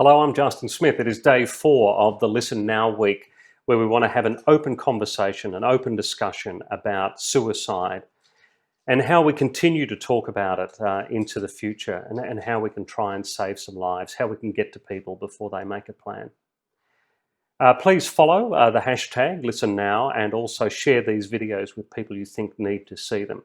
Hello, I'm Justin Smith. It is day 4 of the Listen Now week, where we want to have an open conversation, an open discussion about suicide and how we continue to talk about it into the future, and how we can try and save some lives, how we can get to people before they make a plan. Please follow the hashtag Listen Now and also share these videos with people you think need to see them.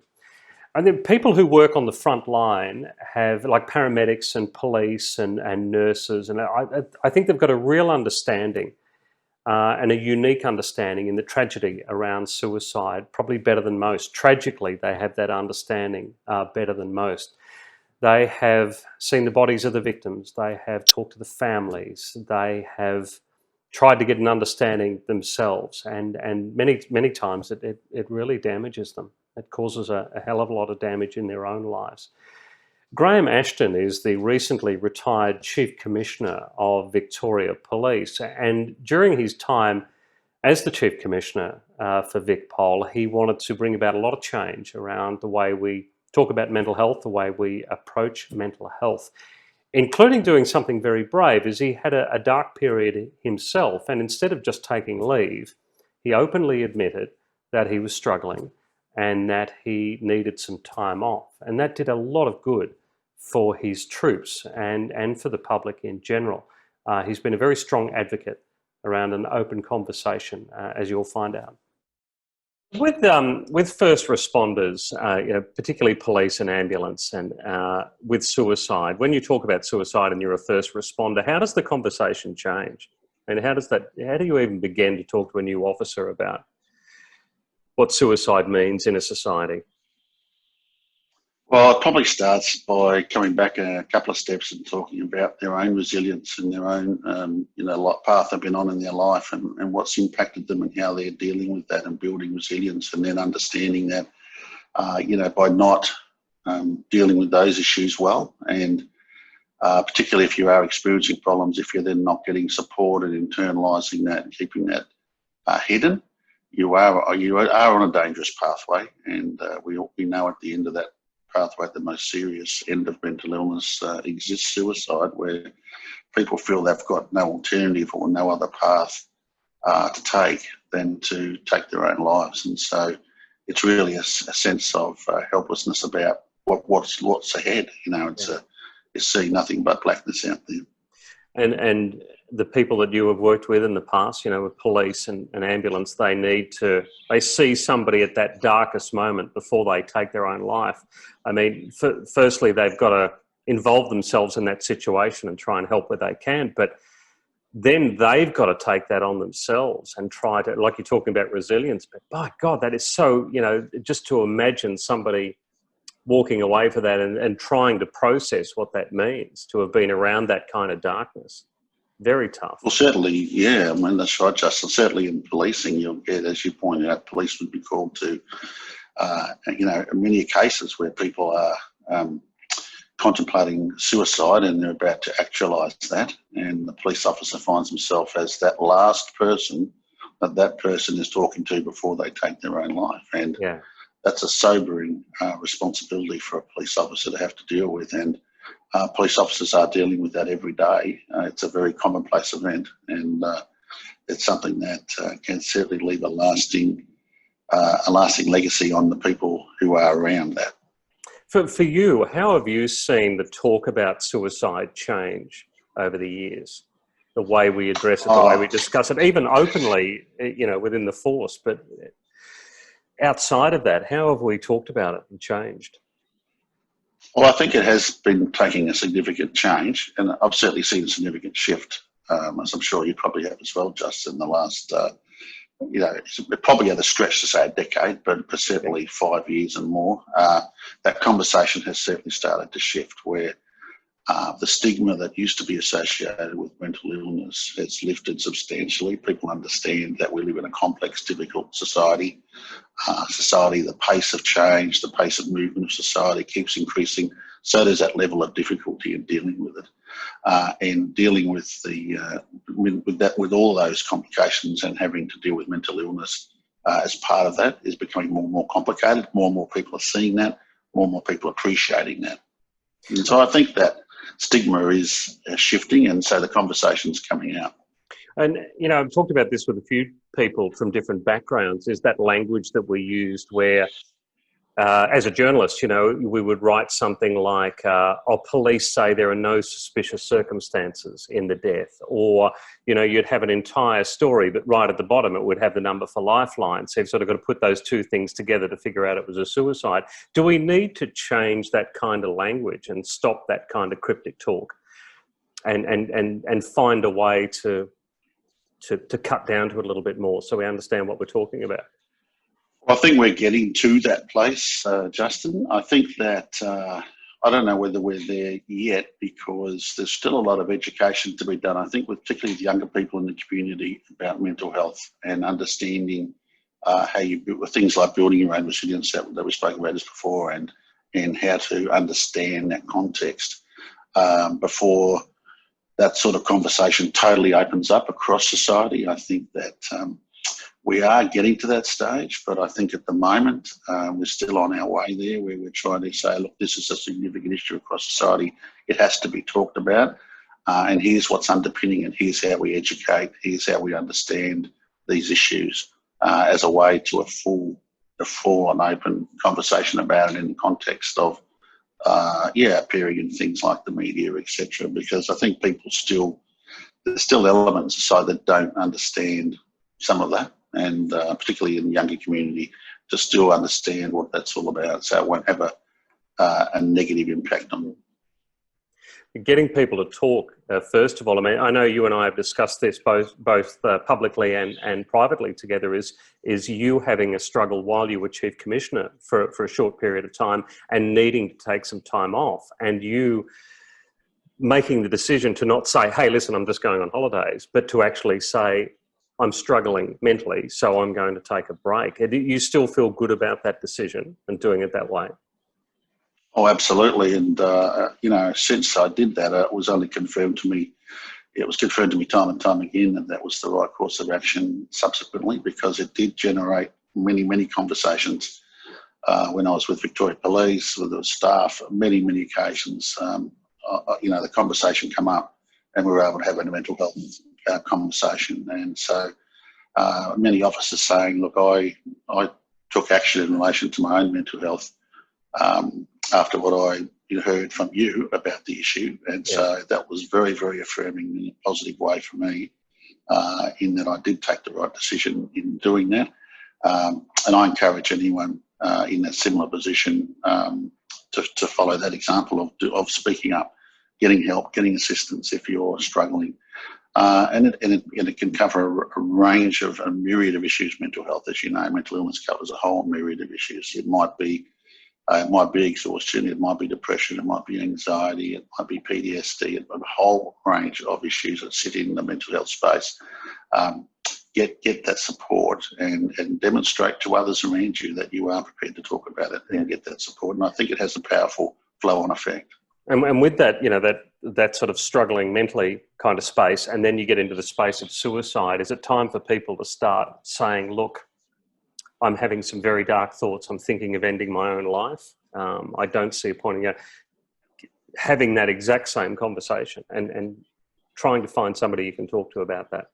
And then people who work on the front line have, like paramedics and police and nurses, and I think they've got a real understanding and a unique understanding in the tragedy around suicide, probably better than most. Tragically, they have that understanding better than most. They have seen the bodies of the victims, they have talked to the families, they have tried to get an understanding themselves, and many times it really damages them. It causes a hell of a lot of damage in their own lives. Graham Ashton is the recently retired Chief Commissioner of Victoria Police, and during his time as the Chief Commissioner for VicPol, he wanted to bring about a lot of change around the way we talk about mental health, the way we approach mental health, including doing something very brave. Is he had a dark period himself, and instead of just taking leave, he openly admitted that he was struggling and that he needed some time off. And that did a lot of good for his troops and for the public in general. He's been a very strong advocate around an open conversation, as you'll find out. With first responders, particularly police and ambulance, and with suicide, when you talk about suicide and you're a first responder, how does the conversation change? And how do you even begin to talk to a new officer about what suicide means in a society? Well, it probably starts by coming back a couple of steps and talking about their own resilience and their own, path they've been on in their life, and what's impacted them and how they're dealing with that and building resilience, and then understanding that, by not dealing with those issues well, and particularly if you are experiencing problems, if you're then not getting support and internalising that and keeping that hidden, you are on a dangerous pathway, and we know at the end of that pathway, at the most serious end of mental illness, exists suicide, where people feel they've got no alternative or no other path to take than to take their own lives. And so it's really a sense of helplessness about what's ahead. It's seeing nothing but blackness out there. And the people that you have worked with in the past, with police and ambulance, they see somebody at that darkest moment before they take their own life. I mean, firstly, they've got to involve themselves in that situation and try and help where they can, but then they've got to take that on themselves and try to, like you're talking about resilience, but by God, that is so, just to imagine somebody walking away for that and trying to process what that means, to have been around that kind of darkness. Very tough. Well, certainly, yeah. I mean, that's right, Justin. Certainly in policing, you'll get, as you pointed out, police would be called to, in many cases where people are contemplating suicide and they're about to actualise that, and the police officer finds himself as that last person that person is talking to before they take their own life. And yeah, that's a sobering responsibility for a police officer to have to deal with, and police officers are dealing with that every day. It's a very commonplace event, and it's something that can certainly leave a lasting legacy on the people who are around that. For you, how have you seen the talk about suicide change over the years? The way we address it, the way we discuss it, even openly, within the force, but outside of that, how have we talked about it and changed? Well, I think it has been taking a significant change, and I've certainly seen a significant shift, as I'm sure you probably have as well, Justin, in the last, it probably had a stretch to say a decade, but certainly 5 years and more. That conversation has certainly started to shift, where the stigma that used to be associated with mental illness has lifted substantially. People understand that we live in a complex, difficult society. The pace of change, the pace of movement of society keeps increasing. So there's that level of difficulty in dealing with it, and dealing with with all those complications, and having to deal with mental illness as part of that is becoming more and more complicated. More and more people are seeing that. More and more people are appreciating that. And so I think that stigma is shifting, and so the conversation's coming out. And, you know, I've talked about this with a few people from different backgrounds, is that language that we used where, as a journalist, you know, we would write something like, police say there are no suspicious circumstances in the death. Or, you know, you'd have an entire story, but right at the bottom it would have the number for Lifeline. So you've sort of got to put those two things together to figure out it was a suicide. Do we need to change that kind of language and stop that kind of cryptic talk and find a way to cut down to it a little bit more so we understand what we're talking about? I think we're getting to that place, Justin. I think that I don't know whether we're there yet, because there's still a lot of education to be done. I think with particularly with younger people in the community about mental health and understanding how you build things like building your own resilience that we spoke about this before, and how to understand that context before that sort of conversation totally opens up across society. I think that we are getting to that stage, but I think at the moment we're still on our way there, where we're trying to say, look, this is a significant issue across society. It has to be talked about, and here's what's underpinning it. Here's how we educate. Here's how we understand these issues as a way to a full and open conversation about it in the context of appearing in things like the media, etc. Because I think there's still elements aside that don't understand some of that, and particularly in the younger community, to still understand what that's all about, so it won't have a negative impact on them. Getting people to talk, first of all, I mean, I know you and I have discussed this both publicly and privately together, is you having a struggle while you were Chief Commissioner for a short period of time and needing to take some time off, and you making the decision to not say, hey, listen, I'm just going on holidays, but to actually say, I'm struggling mentally, so I'm going to take a break. Do you still feel good about that decision and doing it that way? Oh, absolutely. And, you know, since I did that, it was only confirmed to me. It was confirmed to me time and time again that that was the right course of action subsequently, because it did generate many, many conversations when I was with Victoria Police, with the staff, many, many occasions. You know, the conversation come up and we were able to have a mental health conversation. And so many officers saying, look, I took action in relation to my own mental health after what I heard from you about the issue. And so that was very, very affirming in a positive way for me, in that I did take the right decision in doing that. And I encourage anyone in a similar position to follow that example of speaking up, getting help, getting assistance if you're struggling. And it can cover a range of a myriad of issues. Mental health, as you know, mental illness covers a whole myriad of issues. It might be exhaustion, it might be depression, it might be anxiety, it might be PTSD, a whole range of issues that sit in the mental health space. Get that support and demonstrate to others around you that you are prepared to talk about it and get that support. And I think it has a powerful flow-on effect. And with that, that sort of struggling mentally kind of space, and then you get into the space of suicide, is it time for people to start saying, look, I'm having some very dark thoughts, I'm thinking of ending my own life. I don't see a point in having that exact same conversation and trying to find somebody you can talk to about that?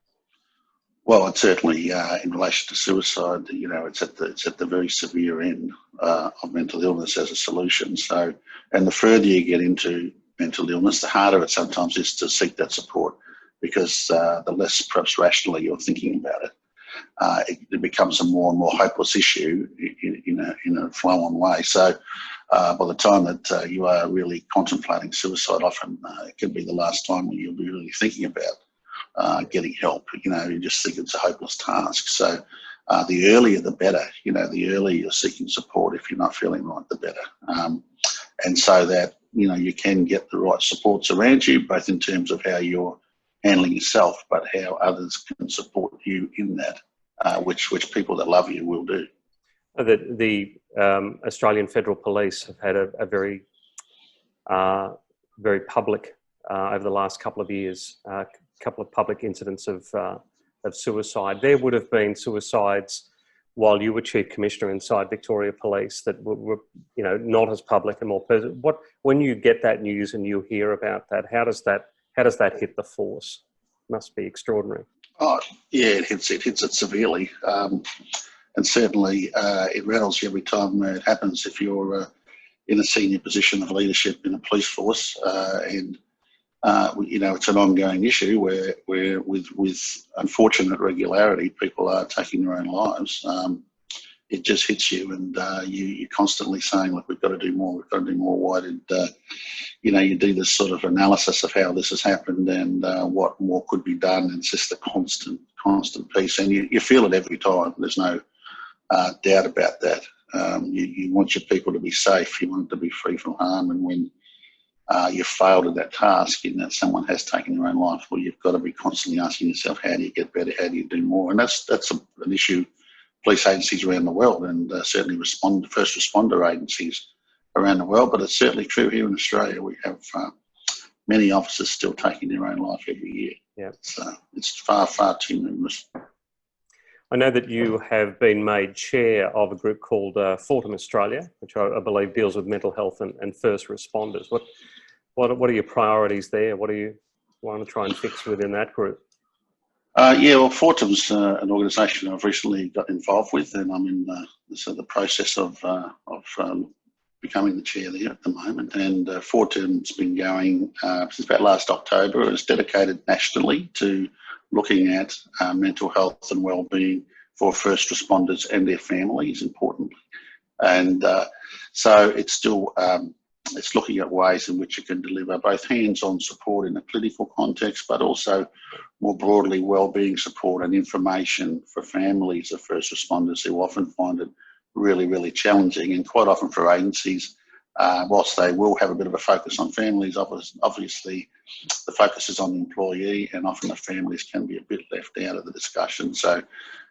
Well, it's certainly in relation to suicide, it's at the very severe end of mental illness as a solution. So, and the further you get into mental illness, the harder it sometimes is to seek that support, because the less perhaps rationally you're thinking about it. It becomes a more and more hopeless issue in a flow-on way. So by the time that you are really contemplating suicide, often it can be the last time when you'll be really thinking about getting help. You just think it's a hopeless task. So the earlier the better. The earlier you're seeking support, if you're not feeling right, the better. And so that you can get the right supports around you, both in terms of how you're handling yourself, but how others can support you in that, which people that love you will do. The Australian Federal Police have had a very, very public, over the last couple of years, couple of public incidents of suicide. There would have been suicides while you were Chief Commissioner inside Victoria Police that were not as public and more personal? When you get that news and you hear about that, how does that hit the force? Must be extraordinary. Oh, yeah, it hits it severely. And certainly it rattles you every time it happens if you're in a senior position of leadership in a police force. It's an ongoing issue where with unfortunate regularity, people are taking their own lives. It just hits you, and you're constantly saying, look, we've got to do more, Why did, you do this sort of analysis of how this has happened and what more could be done. And it's just a constant piece, and you feel it every time. There's no doubt about that. You want your people to be safe, you want them to be free from harm, and when you've failed at that task in that someone has taken their own life, well, you've got to be constantly asking yourself, how do you get better, how do you do more? And that's an issue police agencies around the world, and certainly first responder agencies around the world, but it's certainly true here in Australia. We have many officers still taking their own life every year. Yeah. So it's far, far too numerous. I know that you have been made chair of a group called Fortum Australia, which I believe deals with mental health and first responders. What are your priorities there? What do you want to try and fix within that group? Fortum's an organisation I've recently got involved with, and I'm in the process of becoming the chair there at the moment. And Fortum's been going since about last October. It's dedicated nationally to looking at mental health and wellbeing for first responders and their families, importantly. And so it's still it's looking at ways in which it can deliver both hands-on support in a clinical context, but also more broadly wellbeing support and information for families of first responders who often find it really, really challenging, and quite often for agencies, whilst they will have a bit of a focus on families, obviously the focus is on the employee, and often the families can be a bit left out of the discussion. So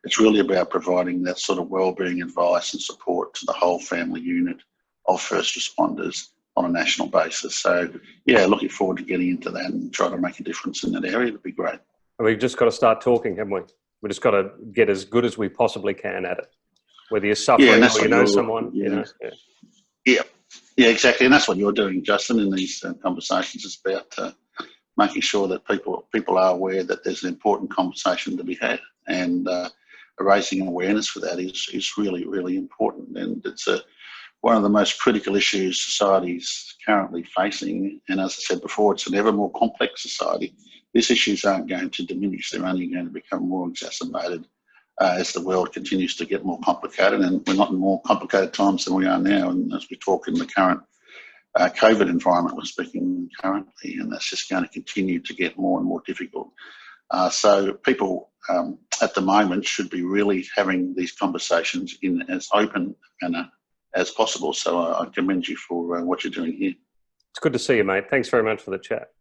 it's really about providing that sort of wellbeing advice and support to the whole family unit of first responders on a national basis. So yeah, looking forward to getting into that and trying to make a difference in that area. It'd be great. And we've just got to start talking, haven't we? We just got to get as good as we possibly can at it. Whether you're suffering or you know someone, Yeah, exactly. And that's what you're doing, Justin, in these conversations. It's about making sure that people are aware that there's an important conversation to be had, and raising awareness for that is really, really important. And it's one of the most critical issues society's currently facing. And as I said before, it's an ever more complex society. These issues aren't going to diminish. They're only going to become more exacerbated as the world continues to get more complicated. And we're not in more complicated times than we are now. And as we talk in the current COVID environment we're speaking currently, and that's just going to continue to get more and more difficult. So people at the moment should be really having these conversations in as open manner as possible. So I commend you for what you're doing here. It's good to see you, mate. Thanks very much for the chat.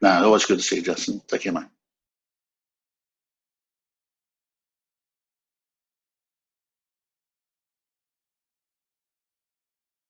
No, always good to see you, Justin. Take care, mate.